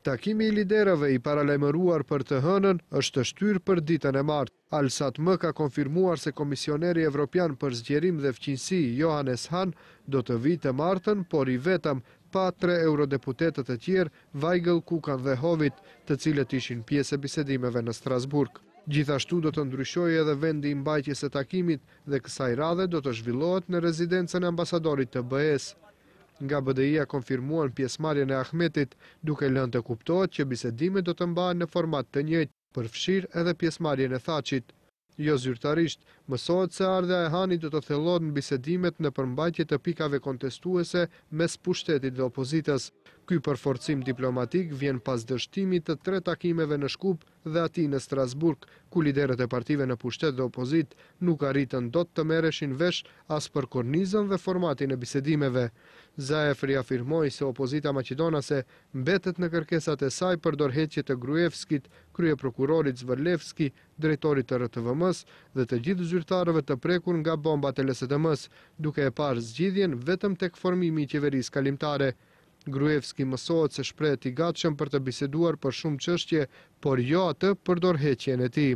Takimi i liderëve i paralajmëruar për të hënën është shtyr për ditën e martë. Al-Satm ka konfirmuar se Komisioneri Evropian për Zgjerim dhe Fqinjësi Johannes Hahn do të vijë të martën, por i vetëm, pa 3 eurodeputetët e tjerë, Weigel, Kukan dhe Hovit, të cilët ishin pjesë e bisedimeve në Strasburg. Gjithashtu do të ndryshojë edhe vendi i mbajtjes së takimit dhe kësaj radhe do të zhvillohet në rezidencën e ambasadorit të BE-s. Nga BDI-a konfirmuan pjesëmarrjen e Ahmetit, duke lënë të kuptohet që bisedimet do të mbahen në format të njëjtë, përfshirë edhe pjesëmarrjen e Thaqit. Jo zyrtarisht, mësohet se ardha e Hanit do të thellohet në bisedimet në përmbajtje të pikave kontestuese mes pushtetit dhe opozitës. Ky përforcim diplomatik vjen pas dështimit të 3 takimeve në Shkup dhe atij në Strasburg, ku liderët e partive në pushtet dhe opozit nuk arritën dot të merreshin vesh as për kornizën dhe formatin e bisedimeve. Zaev riafirmoi se opozita maqedonase mbetet në kërkesat e saj për dorëheqje të Gruevskit, kryeprokurorit Zvërlevski, drejtorit të RTVM-s dhe të gjithë zyrtarëve të prekur nga bombat e LSDM-s, duke e parë zgjidhjen vetëm tek formimi i qeverisë kalimtare. Gruevski mësohet se shprehet i gatshëm për të biseduar për shumë çështje, por jo atë për dorëheqjen e tij.